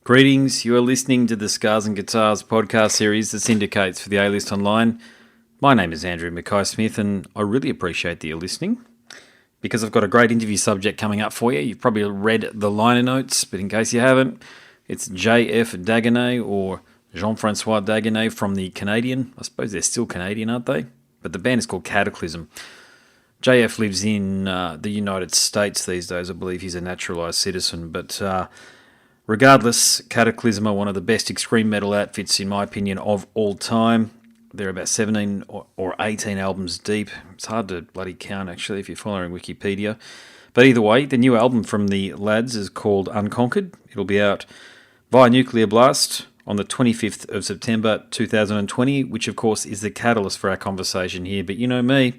Greetings, you are listening to the Scars and Guitars podcast series that syndicates for the A-List Online. My name is Andrew Mackay-Smith and I really appreciate that you're listening because I've got a great interview subject coming up for you. You've probably read the liner notes, but in case you haven't, it's JF Dagenais or Jean-Francois Dagenais from the Canadian. I suppose they're still Canadian, aren't they? But the band is called Kataklysm. JF lives in the United States these days. I believe he's a naturalised citizen, but regardless, Kataklysm are one of the best extreme metal outfits, in my opinion, of all time. They're about 17 or 18 albums deep. It's hard to bloody count, actually, if you're following Wikipedia. But either way, the new album from the lads is called Unconquered. It'll be out via Nuclear Blast on the 25th of September 2020, which, of course, is the catalyst for our conversation here. But you know me,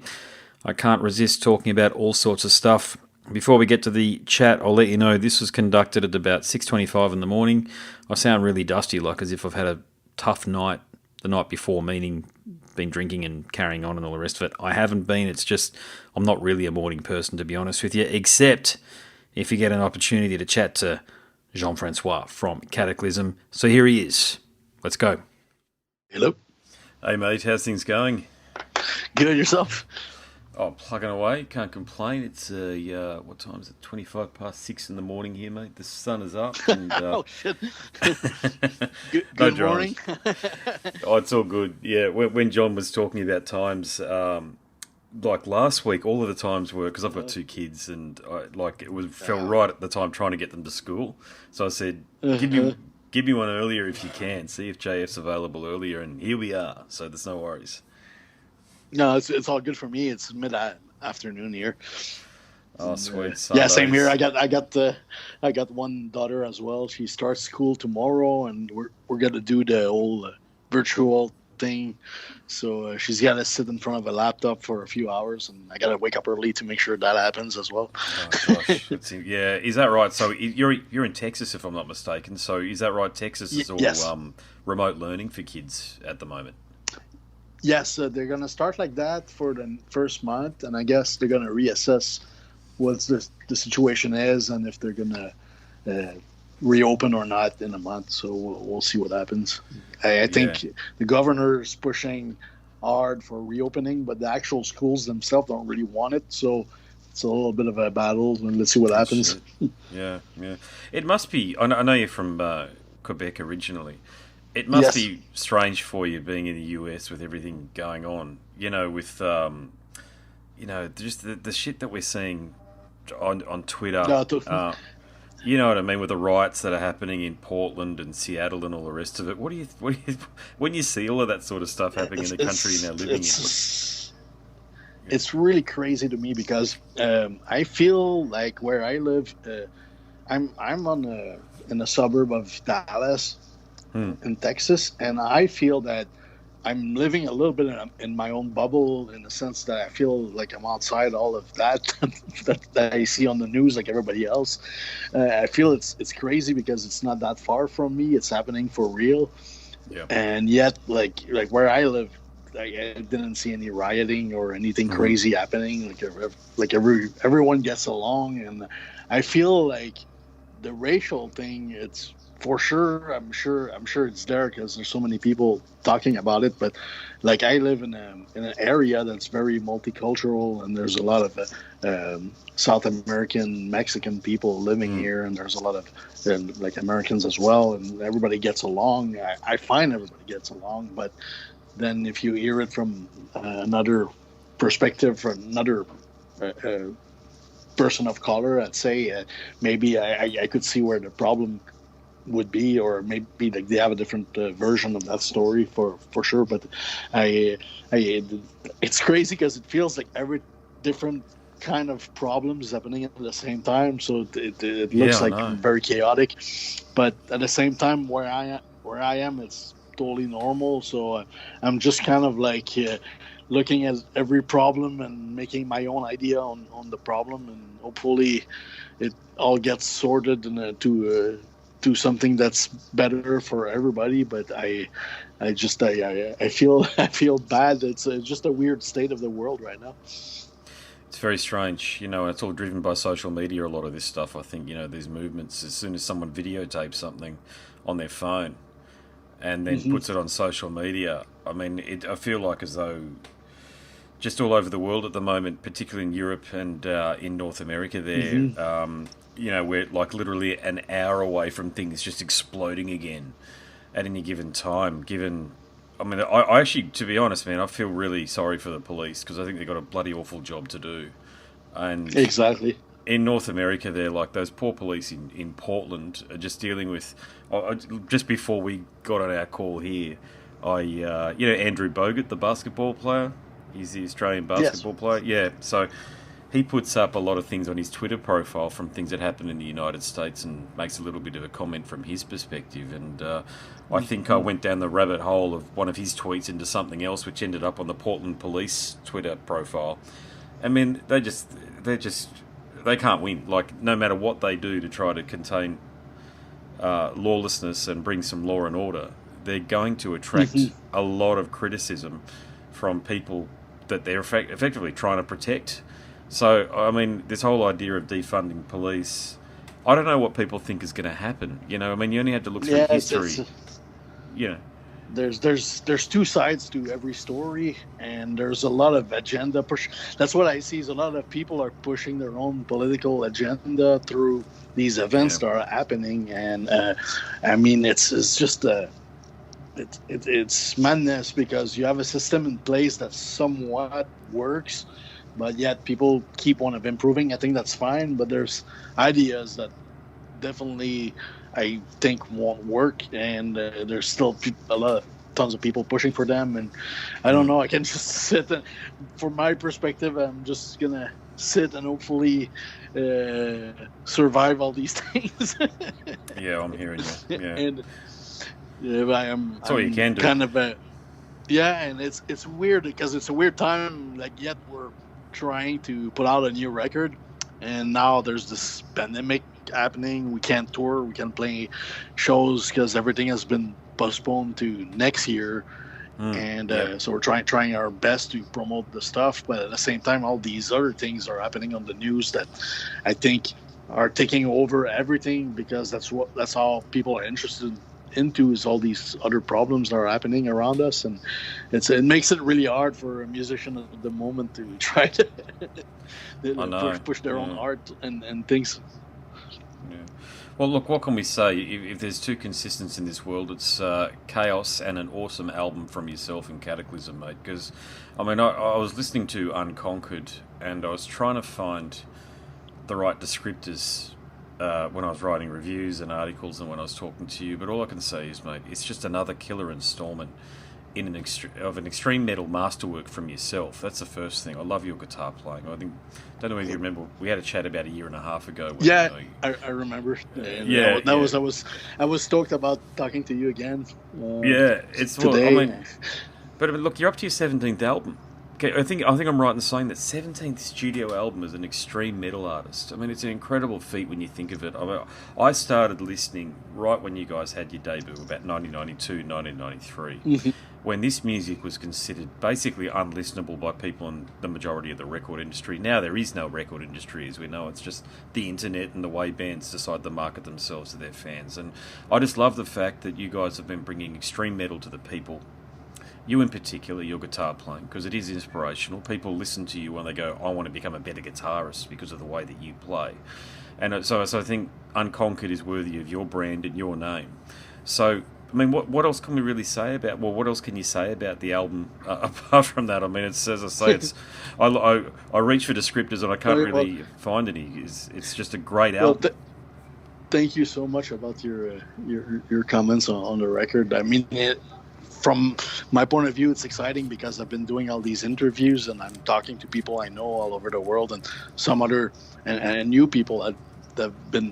I can't resist talking about all sorts of stuff. Before we get to the chat, I'll let you know this was conducted at about 6:25 in the morning. I sound really dusty, like as if I've had a tough night the night before, meaning been drinking and carrying on and all the rest of it. I haven't been. It's just I'm not really a morning person, to be honest with you, except if you get an opportunity to chat to Jean-Francois from Kataklysm. So here he is. Let's go. Hello. Hey, mate. How's things going? Good, yourself? Oh, plugging away, can't complain. It's what time is it? 25 past 6 in the morning here, mate. The sun is up. And, oh shit! good morning. Oh, it's all good. Yeah, when John was talking about times, like last week, all of the times were because I've got two kids, and felt right at the time trying to get them to school. So I said, give me one earlier if you can. See if JF's available earlier, and here we are. So there's no worries. No, it's all good for me. It's mid-afternoon here. Oh, sweet. Yeah, same here. I got one daughter as well. She starts school tomorrow, and we're gonna do the whole virtual thing. So she's gotta sit in front of a laptop for a few hours, and I gotta wake up early to make sure that happens as well. Oh gosh, yeah, is that right? So you're in Texas, if I'm not mistaken. So is that right? Texas is all yes. Remote learning for kids at the moment. Yes, they're going to start like that for the first month, and I guess they're going to reassess what the situation is and if they're going to reopen or not in a month. So we'll see what happens. I think the governor is pushing hard for reopening, but the actual schools themselves don't really want it. So it's a little bit of a battle, and let's see what happens. Yeah. It must be. I know you're from Quebec originally. It must be strange for you being in the US with everything going on, with, just the shit that we're seeing on Twitter. You know what I mean, with the riots that are happening in Portland and Seattle and all the rest of it. What do you when you see all of that sort of stuff happening in the country you're now living in? It's really crazy to me because I feel like where I live, I'm in a suburb of Dallas. In Texas, and I feel that I'm living a little bit in my own bubble in the sense that I feel like I'm outside all of that that I see on the news like everybody else. I feel it's crazy because it's not that far from me. It's happening for real, and yet like where I live, I didn't see any rioting or anything crazy happening. Everyone gets along, and I feel like the racial thing, it's for sure. I'm sure it's there because there's so many people talking about it. But like I live in an area that's very multicultural, and there's a lot of South American, Mexican people living here, and there's a lot of like Americans as well, and everybody gets along. I find everybody gets along, but then if you hear it from another perspective, from another person of color, I'd say maybe I could see where the problem would be, or maybe like they have a different version of that story for sure. But it's crazy because it feels like every different kind of problems happening at the same time. So it looks very chaotic. But at the same time, where I am, it's totally normal. So I'm just kind of like looking at every problem and making my own idea on the problem, and hopefully it all gets sorted to something that's better for everybody. But I feel bad. It's just a weird state of the world right now. It's very strange, and it's all driven by social media, a lot of this stuff. I think, these movements, as soon as someone videotapes something on their phone and then puts it on social media, I mean, I feel like as though just all over the world at the moment, particularly in Europe and in North America there, we're like literally an hour away from things just exploding again at any given time, I actually, to be honest, man, I feel really sorry for the police because I think they've got a bloody awful job to do. And Exactly. in North America, they're like those poor police in Portland are just dealing with. Just before we got on our call here, Andrew Bogut, the basketball player, he's the Australian basketball player. Yeah, so he puts up a lot of things on his Twitter profile from things that happen in the United States and makes a little bit of a comment from his perspective. And I think I went down the rabbit hole of one of his tweets into something else, which ended up on the Portland Police Twitter profile. I mean, they can't win. Like, no matter what they do to try to contain lawlessness and bring some law and order, they're going to attract a lot of criticism from people that they're effectively trying to protect. So, I mean, this whole idea of defunding police, I don't know what people think is going to happen. You only have to look through history. There's two sides to every story, and there's a lot of agenda push. That's what I see is a lot of people are pushing their own political agenda through these events that are happening, and I mean, it's just it's madness because you have a system in place that somewhat works, but yet people keep on improving. I think that's fine, but there's ideas that definitely I think won't work, and there's still tons of people pushing for them, and I don't know. I can just sit and, from my perspective, I'm just gonna sit and hopefully survive all these things. Yeah, I'm hearing you. Yeah, and that's all you can do. Kind of and it's weird because it's a weird time. Like, yet we're trying to put out a new record, and now there's this pandemic happening. We can't tour, we can't play shows because everything has been postponed to next year. So we're trying our best to promote the stuff, but at the same time all these other things are happening on the news that I think are taking over everything, because that's how people are interested into, is all these other problems that are happening around us, and it makes it really hard for a musician at the moment to try to push their own art and things. Yeah. Well, look, what can we say? If there's two consistents in this world, it's chaos and an awesome album from yourself and Kataklysm, mate. Because, I mean, I was listening to Unconquered, and I was trying to find the right descriptors when I was writing reviews and articles and when I was talking to you. But all I can say is, mate, it's just another killer installment in an extreme metal masterwork from yourself. That's the first thing. I love your guitar playing. Don't know if you remember, we had a chat about a year and a half ago. I remember. I was stoked about talking to you again. It's today. But look, you're up to your 17th album. Okay, I think I'm right in saying that 17th studio album as an extreme metal artist. I mean, it's an incredible feat when you think of it. I started listening right when you guys had your debut, about 1992, 1993, when this music was considered basically unlistenable by people in the majority of the record industry. Now there is no record industry, as we know. It's just the internet and the way bands decide to market themselves to their fans. And I just love the fact that you guys have been bringing extreme metal to the people. You in particular, your guitar playing, because it is inspirational. People listen to you when they go, I want to become a better guitarist because of the way that you play. And so I think Unconquered is worthy of your brand and your name. So, I mean, what else can we really say about, what else can you say about the album apart from that? I mean, it's, as I say, I reach for descriptors and I can't really find any. It's just a great album. Thank you so much about your comments on the record. I mean, from my point of view, it's exciting because I've been doing all these interviews and I'm talking to people I know all over the world, and some other and new people that have been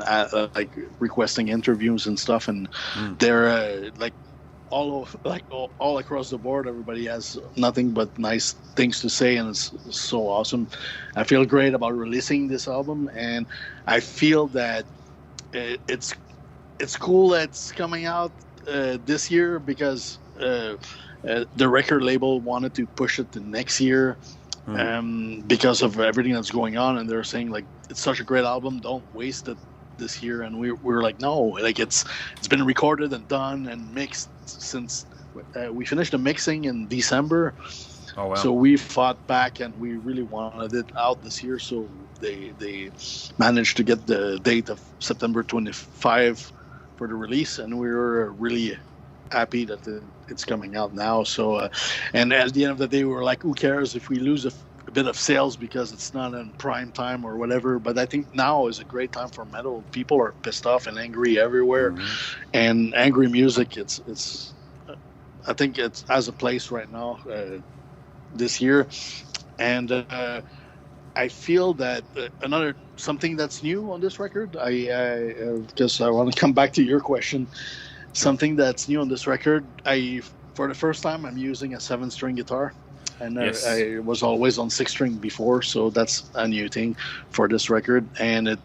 like requesting interviews and stuff, and they're all across the board. Everybody has nothing but nice things to say, and it's so awesome. I feel great about releasing this album, and I feel that it's cool that it's coming out this year because the record label wanted to push it to next year, because of everything that's going on, and they're saying like it's such a great album, don't waste it this year. And we were like, no, like it's been recorded and done and mixed since we finished the mixing in December. Oh wow! So we fought back and we really wanted it out this year. So they managed to get the date of September 25 for the release, and we were really happy that it's coming out now. So and at the end of the day, we were like, who cares if we lose a bit of sales because it's not in prime time or whatever. But I think now is a great time for metal. People are pissed off and angry everywhere, and angry music, it's I think it has a place right now this year. And I feel that another something that's new on this record, I because I want to come back to your question. Something that's new on this record, for the first time I'm using a 7-string guitar, and yes. I was always on 6-string before, so that's a new thing for this record. And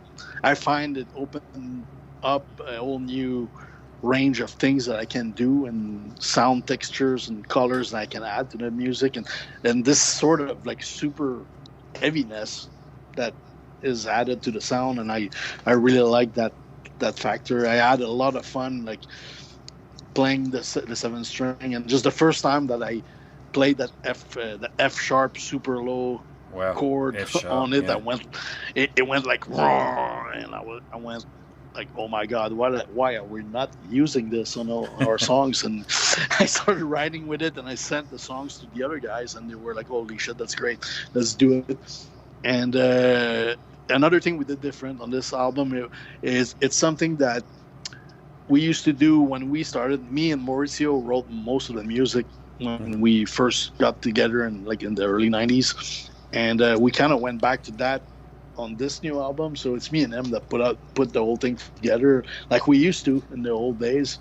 I find it opened up a whole new range of things that I can do, and sound textures and colors that I can add to the music, and this sort of like super heaviness that is added to the sound, and I really like that factor. I had a lot of fun like playing the 7-string, and just the first time that I played that the F sharp super low chord on it, that went it went like raw, and I went like, oh my God, why are we not using this on our songs? And I started writing with it, and I sent the songs to the other guys, and they were like, holy shit, that's great, let's do it. And another thing we did different on this album is it's something that we used to do when we started. Me and Mauricio wrote most of the music when we first got together in the early 90s, and we kind of went back to that on this new album. So it's me and him that put the whole thing together like we used to in the old days,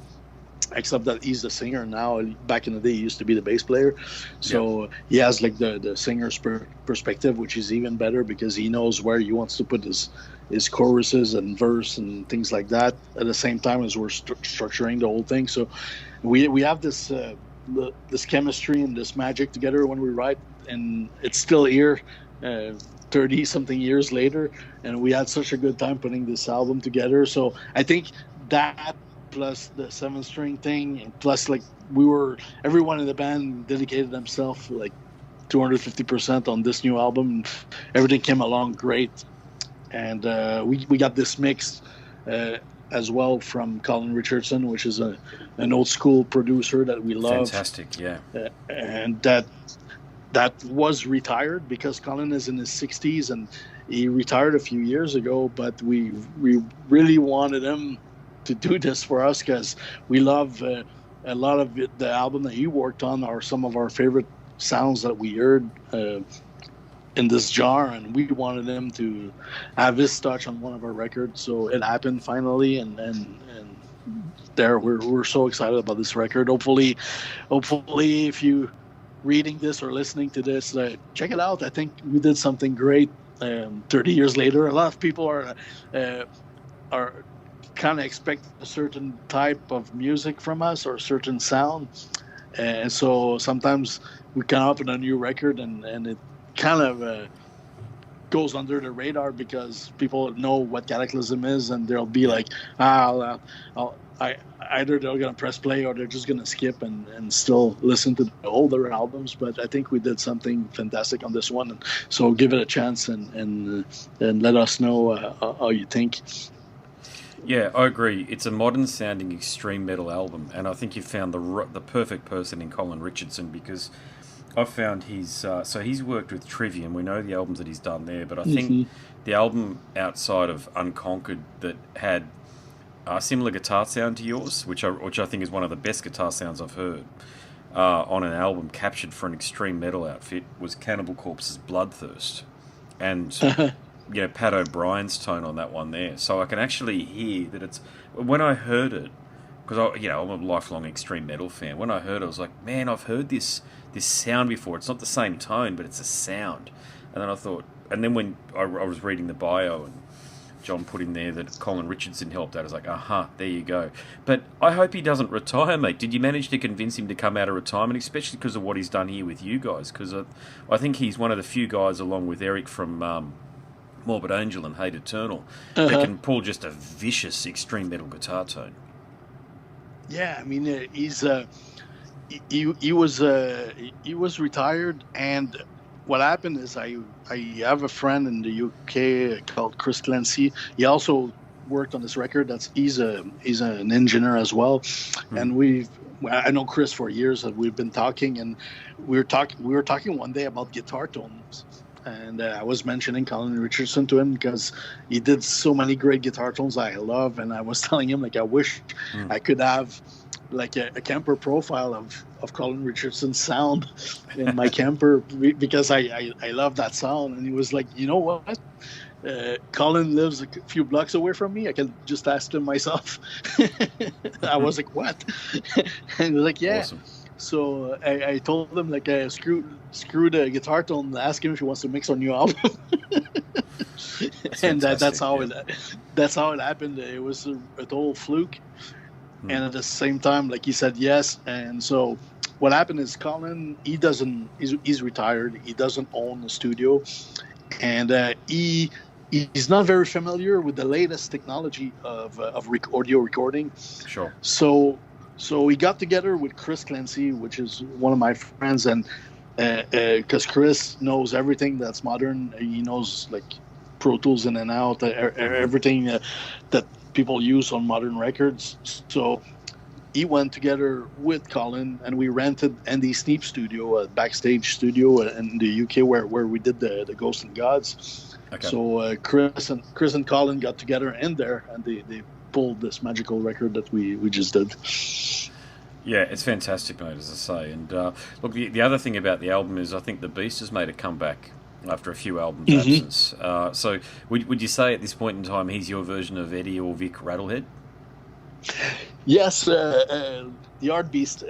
except that he's the singer now. Back in the day, he used to be the bass player, so he has like the singer's perspective, which is even better because he knows where he wants to put his choruses and verse and things like that at the same time as we're structuring the whole thing. So we have this this chemistry and this magic together when we write, and it's still here 30 something years later, and we had such a good time putting this album together. So I think that plus the 7-string thing, and plus like everyone in the band dedicated themselves like 250% on this new album. Everything came along great, and we got this mix as well from Colin Richardson, which is an old school producer that we love. Fantastic, yeah. And that was retired because Colin is in his 60s and he retired a few years ago, but we really wanted him to do this for us because we love a lot of the album that he worked on are some of our favorite sounds that we heard in this genre, and we wanted him to have his touch on one of our records. So it happened finally, and there we're so excited about this record. Hopefully if you reading this or listening to this, check it out. I think we did something great 30 years later. A lot of people are kind of expect a certain type of music from us or a certain sound, and so sometimes we come up with a new record and it kind of goes under the radar because people know what Kataklysm is, and they'll be like, either they're going to press play or they're just going to skip and still listen to the older albums. But I think we did something fantastic on this one, so give it a chance and let us know how you think. Yeah, I agree. It's a modern-sounding extreme metal album, and I think you found the perfect person in Colin Richardson, because I've found he's worked with Trivium. We know the albums that he's done there, but I think the album outside of Unconquered that had a similar guitar sound to yours, which I think is one of the best guitar sounds I've heard on an album captured for an extreme metal outfit, was Cannibal Corpse's Bloodthirst, and Pat O'Brien's tone on that one there. So I can actually hear that it's, when I heard it, because I'm a lifelong extreme metal fan. When I heard it, I was like, man, I've heard this sound before. It's not the same tone, but it's a sound. And then I thought, and then when I was reading the bio, and John put in there that Colin Richardson helped out. I was like, there you go. But I hope he doesn't retire, mate. Did you manage to convince him to come out of retirement, especially because of what he's done here with you guys? Because I think he's one of the few guys, along with Eric from Morbid Angel and Hate Eternal, that can pull just a vicious extreme metal guitar tone. Yeah, I mean, he was retired, and what happened is I have a friend in the UK called Chris Clancy. He also worked on this record. He's an engineer as well, and I know Chris for years, and we've been talking, and we were talking one day about guitar tones. And I was mentioning Colin Richardson to him because he did so many great guitar tones I love. And I was telling him, like, I wish I could have like a Kemper profile of Colin Richardson's sound in my Kemper because I love that sound. And he was like, you know what? Colin lives a few blocks away from me. I can just ask him myself. I was like, what? And he was like, yeah. Awesome. So I told him, like, screw the guitar tone, ask him if he wants to mix our new album. And that's how it happened. It was a total fluke. And at the same time, like, he said yes. And so what happened is Colin, he's retired. He doesn't own a studio. And he's not very familiar with the latest technology of audio recording. Sure. So we got together with Chris Clancy, which is one of my friends, and because Chris knows everything that's modern. He knows, like, Pro Tools in and out, everything that people use on modern records. So he went together with Colin, and we rented Andy Sneap's studio, a backstage studio in the UK where we did the Ghosts and Gods. Okay. So Chris and Colin got together in there, and they pulled this magical record that we just did. Yeah, it's fantastic, mate, as I say. And look, the other thing about the album is I think the Beast has made a comeback after a few albums' absence. So would you say at this point in time he's your version of Eddie or Vic Rattlehead? Yes, the Art Beast.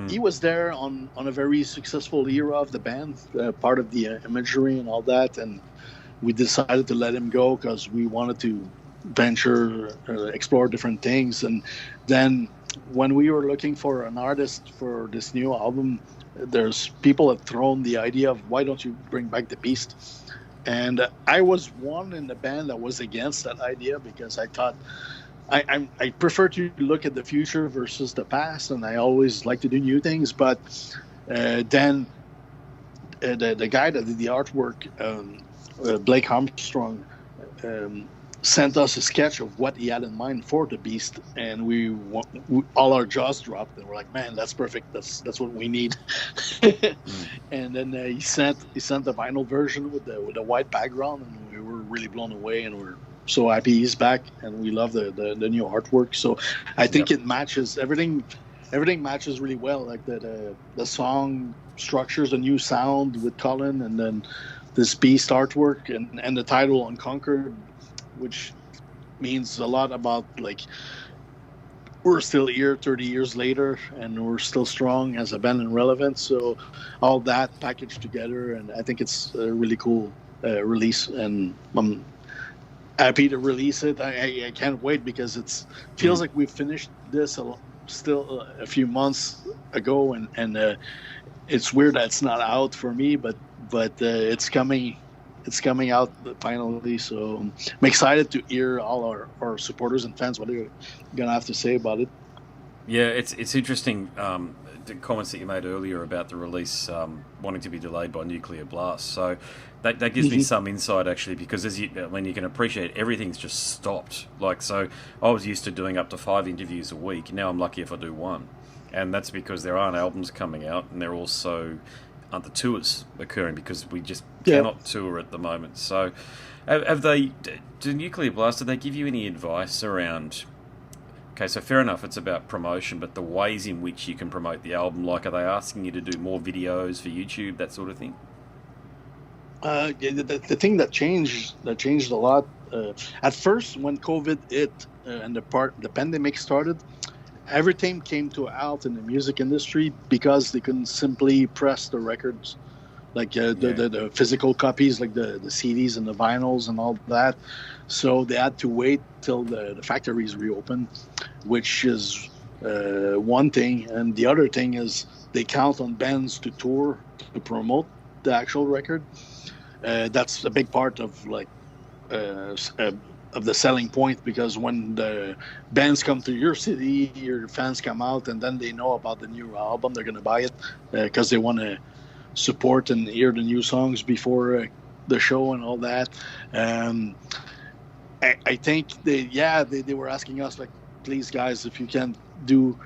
He was there on a very successful era of the band, part of the imagery and all that, and we decided to let him go because we wanted to venture, explore different things. And then when we were looking for an artist for this new album, there's people had thrown the idea of, why don't you bring back the Beast? And I was one in the band that was against that idea because I thought I prefer to look at the future versus the past, and I always like to do new things. But then the guy that did the artwork, Blake Armstrong, sent us a sketch of what he had in mind for the Beast, and we all our jaws dropped, and we're like, man, that's perfect. That's what we need. And then he sent the vinyl version with the white background, and we were really blown away, and we're so happy he's back, and we love the new artwork. So I think it matches everything. Everything matches really well. Like the song structures a new sound with Colin, and then this Beast artwork and the title Unconquered, which means a lot about, like, we're still here 30 years later and we're still strong as a band and relevant. So all that packaged together, and I think it's a really cool release, and I'm happy to release it. I can't wait because it feels like we finished this still a few months ago, and it's weird that it's not out for me, but it's coming. It's coming out finally, so I'm excited to hear all our supporters and fans what they're gonna have to say about it. Yeah, it's interesting, the comments that you made earlier about the release wanting to be delayed by nuclear blast. So that gives me some insight, actually, because you can appreciate everything's just stopped. Like, so I was used to doing up to 5 interviews a week. Now I'm lucky if I do 1, and that's because there aren't albums coming out, and they're also the tours occurring because we just cannot tour at the moment. So do Nuclear Blast, did they give you any advice around, okay, so fair enough, it's about promotion, but the ways in which you can promote the album, like, are they asking you to do more videos for YouTube, that sort of thing? The thing that changed a lot, at first when COVID hit and the pandemic started, everything came to a halt in the music industry because they couldn't simply press the records, like the physical copies, like the CDs and the vinyls and all that. so they had to wait till the factories reopened, which is one thing. And the other thing is they count on bands to tour to promote the actual record. That's a big part of of the selling point, because when the bands come to your city, your fans come out, and then they know about the new album, they're going to buy it because they want to support and hear the new songs before the show and all that. I think they were asking us, like, please guys, if you can do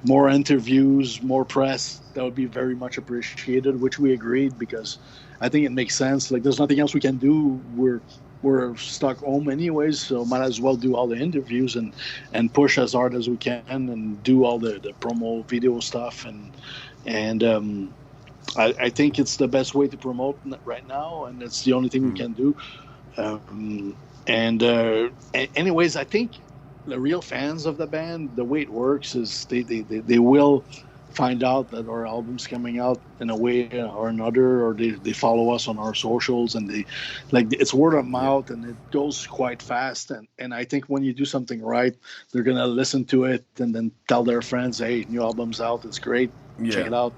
more interviews, more press, that would be very much appreciated, which we agreed, because I think it makes sense. Like, there's nothing else we can do. We're stuck home anyways, so might as well do all the interviews and push as hard as we can and do all the promo video stuff. And I think it's the best way to promote right now, and it's the only thing we can do. Anyways, I think the real fans of the band, the way it works is they will find out that our album's coming out in a way or another, or they follow us on our socials, and it's word of mouth, and it goes quite fast. And I think when you do something right, they're gonna listen to it and then tell their friends, hey, new album's out, it's great, check it out.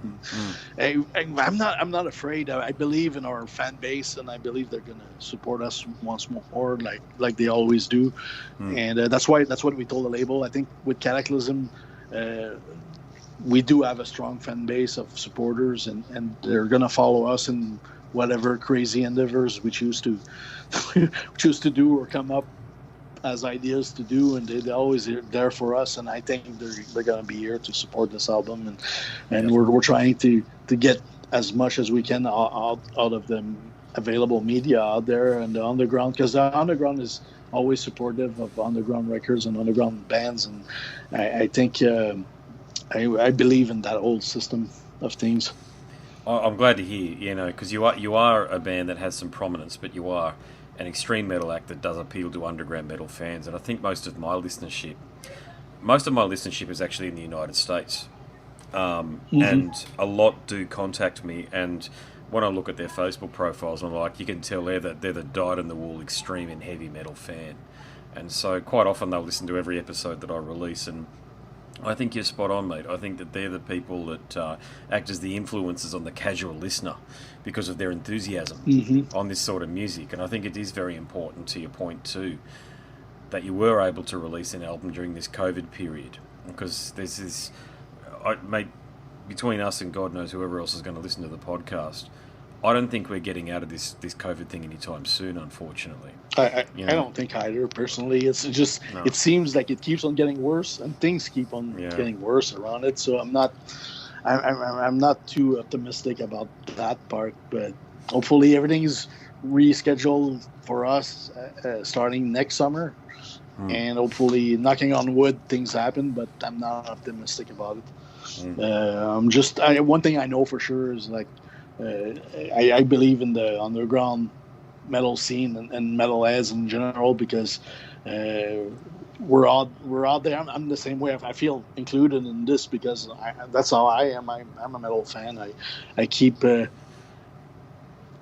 And I'm not afraid. I believe in our fan base, and I believe they're gonna support us once more, like they always do. And that's what we told the label. I think with Kataklysm, we do have a strong fan base of supporters, and they're going to follow us in whatever crazy endeavors we choose to do or come up as ideas to do, and they're always there for us. And I think they're going to be here to support this album, and we're trying to get as much as we can out of the available media out there and the underground, because the underground is always supportive of underground records and underground bands, and I think I believe in that whole system of things. I'm glad to hear, because you are a band that has some prominence, but you are an extreme metal act that does appeal to underground metal fans. And I think most of my listenership is actually in the United States, and a lot do contact me. And when I look at their Facebook profiles, I'm like, you can tell they're the dyed-in-the-wool extreme and heavy metal fan. And so quite often they'll listen to every episode that I release, and I think you're spot on, mate. I think that they're the people that act as the influencers on the casual listener because of their enthusiasm on this sort of music. And I think it is very important, to your point too, that you were able to release an album during this COVID period, because there's this, mate, between us and God knows whoever else is going to listen to the podcast, I don't think we're getting out of this COVID thing anytime soon, unfortunately. I don't think either, personally. It's just, It seems like it keeps on getting worse, and things keep on getting worse around it. So I'm not too optimistic about that part, but hopefully everything is rescheduled for us starting next summer, and hopefully, knocking on wood, things happen, but I'm not optimistic about it. One thing I know for sure is, like, I believe in the underground metal scene and metalheads in general, because we're out there. I'm the same way. I feel included in this because that's how I am. I'm a metal fan. I keep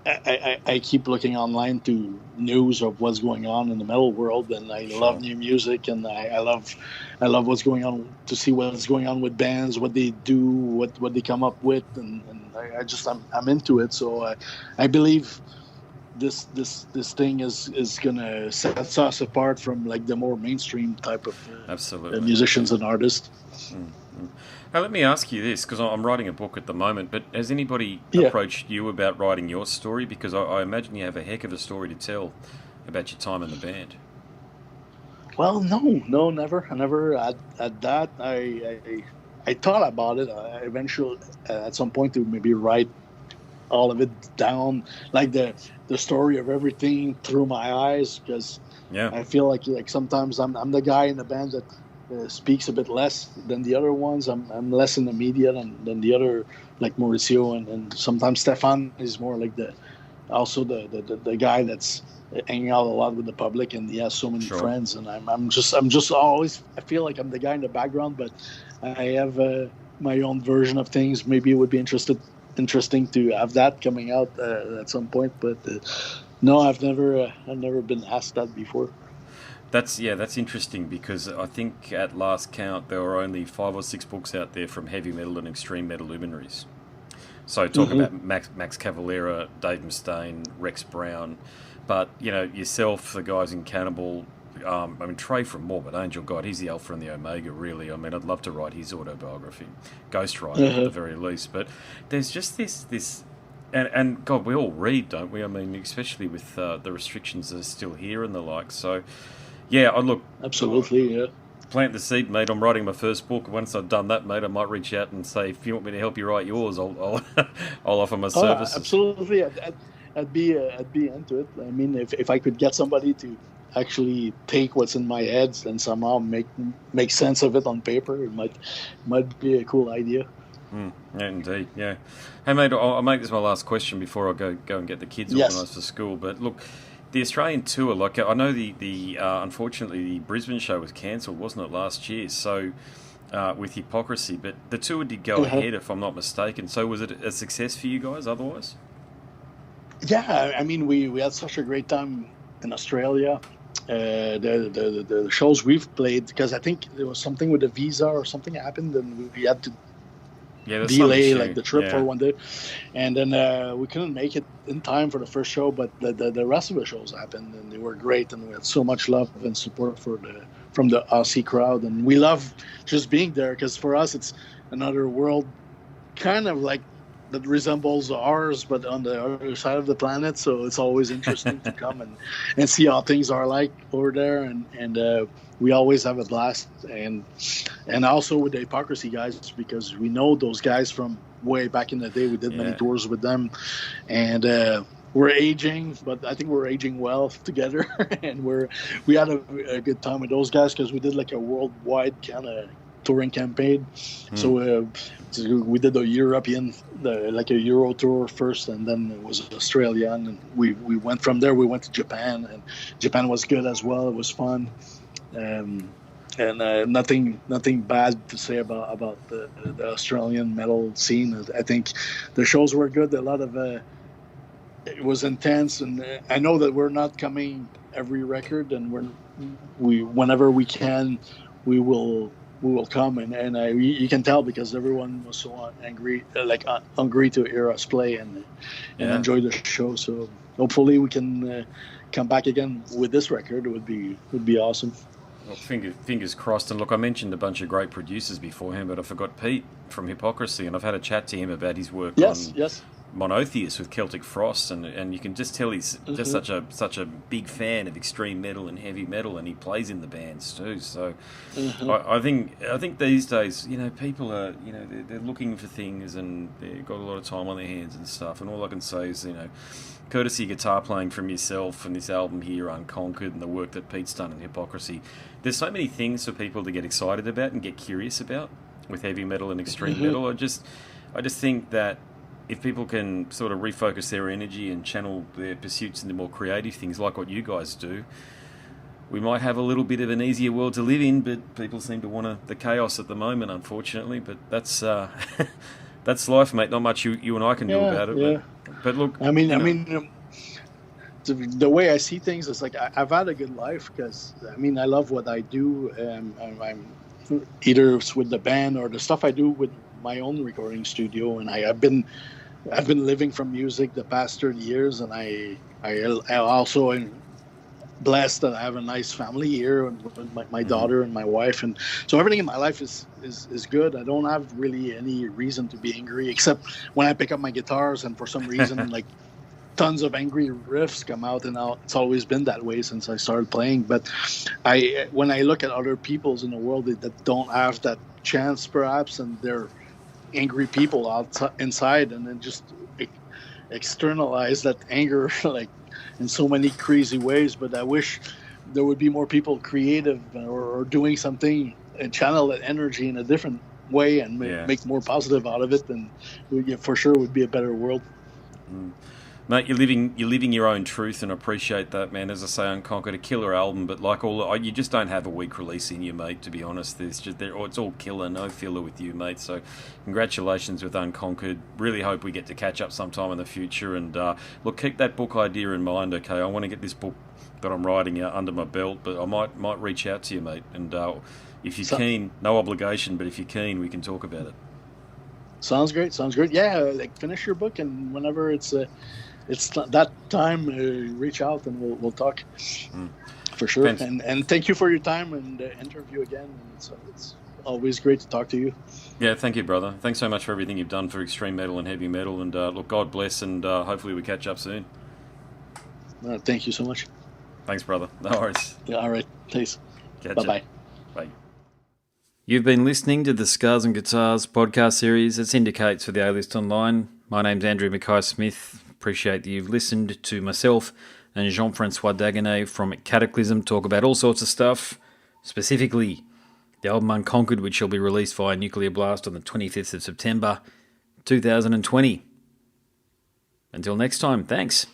I keep looking online to news of what's going on in the metal world, and I love new music, and I love what's going on, to see what's going on with bands, what they do, what they come up with, and I'm into it. So I believe this thing is gonna set us apart from, like, the more mainstream type of musicians and artists. Now, let me ask you this, because I'm writing a book at the moment, but has anybody approached you about writing your story? Because I imagine you have a heck of a story to tell about your time in the band. Well, no, never. I never had that. I thought about it. Eventually, at some point, to maybe write all of it down, like the story of everything through my eyes, because I feel like sometimes I'm the guy in the band that speaks a bit less than the other ones. I'm less in the media than the other, like Mauricio, and sometimes Stefan is more like the guy that's hanging out a lot with the public, and he has so many friends, and I'm just always, I feel like I'm the guy in the background, but I have my own version of things. Maybe it would be interesting to have that coming out at some point, but No, I've never been asked that before. That's interesting because I think at last count there were only 5 or 6 books out there from heavy metal and extreme metal luminaries. So talk Hmm. about Max Cavalera, Dave Mustaine, Rex Brown, but yourself, the guys in Cannibal. I mean Trey from Morbid Angel, God, he's the alpha and the omega, really. I mean, I'd love to write his autobiography, ghostwrite it at the Uh-huh. very least. But there's just this, and God, we all read, don't we? I mean, especially with the restrictions that are still here and the like. So yeah, I look, Absolutely, yeah. plant the seed, mate. I'm writing my first book. Once I've done that, mate, I might reach out and say, if you want me to help you write yours, I'll I'll offer my Oh, services. absolutely. I'd be into it. I mean, if I could get somebody to actually take what's in my head and somehow make sense of it on paper, it might be a cool idea. Yeah, indeed. Yeah. Hey, mate, I'll make this my last question before I go and get the kids Yes. organised for school. But look, the Australian tour, like I know the unfortunately the Brisbane show was cancelled, wasn't it, last year? So with Hypocrisy, but the tour did go Uh-huh. ahead, if I'm not mistaken. So was it a success for you guys? Otherwise, Yeah, I mean, we had such a great time in Australia. The shows we've played, because I think there was something with the visa or something happened, and we had to yeah, there's some delay like issue. the trip for Yeah, one day, and then we couldn't make it in time for the first show. But the rest of the shows happened, and they were great, and we had so much love and support for the from the Aussie crowd, and we love just being there because for us it's another world, kind of like that resembles ours, but on the other side of the planet. So it's always interesting to come and see how things are like over there, and we always have a blast. And also with the Hypocrisy guys, because we know those guys from way back in the day. We did many yeah, tours with them, and we're aging, but I think we're aging well together. And we had a good time with those guys because we did like a worldwide kind of touring campaign. So we did the European, like a Euro tour first, and then it was Australian, and we went from there. We went to Japan, and Japan was good as well. It was fun, um, and nothing bad to say about the Australian metal scene. I think the shows were good. A lot of it was intense, and I know that we're not coming every record, and we whenever we can, we will we will come, and you can tell because everyone was so angry, hungry to hear us play and yeah. enjoy the show. So hopefully we can come back again with this record. It would be awesome. Well, fingers crossed. And look, I mentioned a bunch of great producers beforehand, but I forgot Pete from Hypocrisy, and I've had a chat to him about his work Yes, on yes. Monotheus with Celtic Frost, and you can just tell he's just Hmm. such a big fan of extreme metal and heavy metal, and he plays in the bands too. So Hmm. I think these days, people are, they're looking for things, and they've got a lot of time on their hands and stuff. And all I can say is, courtesy guitar playing from yourself and this album here, Unconquered, and the work that Pete's done in Hypocrisy. There's so many things for people to get excited about and get curious about with heavy metal and extreme Hmm. metal. I just think that if people can sort of refocus their energy and channel their pursuits into more creative things like what you guys do, we might have a little bit of an easier world to live in. But people seem to want the chaos at the moment, unfortunately. But that's that's life, mate. Not much you and I can do Yeah, about it. yeah. But look, I mean, the way I see things is like I've had a good life because I mean I love what I do. I'm either it's with the band or the stuff I do with my own recording studio, and I've been living from music the past 30 years, and I also am blessed that I have a nice family here with my mhm. daughter and my wife, and so everything in my life is good. I don't have really any reason to be angry except when I pick up my guitars and for some reason like tons of angry riffs come out, and it's always been that way since I started playing. But I when I look at other peoples in the world that don't have that chance perhaps, and they're angry people outside inside, and then just externalize that anger like in so many crazy ways. But I wish there would be more people creative or doing something and channel that energy in a different way and Yeah. make more positive out of it, then for sure would be a better world. Mm. Mate, you're living your own truth, and I appreciate that, man. As I say, Unconquered, a killer album, but like you just don't have a weak release in you, mate. To be honest, it's all killer, no filler with you, mate. So, congratulations with Unconquered. Really hope we get to catch up sometime in the future. And look, keep that book idea in mind, okay? I want to get this book that I'm writing out under my belt, but I might reach out to you, mate. And if you're keen, no obligation, but if you're keen, we can talk about it. Sounds great. Yeah, like finish your book, and whenever it's that time, reach out and we'll talk for sure. And thank you for your time and interview again. It's always great to talk to you. Yeah, thank you, brother. Thanks so much for everything you've done for extreme metal and heavy metal. And look, God bless, and hopefully we catch up soon. Thank you so much. Thanks, brother. No worries. Yeah, all right. Thanks. Bye-bye. Bye. You've been listening to the Scars and Guitars podcast series that syndicates for the A-List Online. My name's Andrew Mackay-Smith. Appreciate that you've listened to myself and Jean-Francois Dagenais from Kataklysm talk about all sorts of stuff, specifically the album Unconquered, which shall be released via Nuclear Blast on the 25th of September 2020. Until next time, thanks.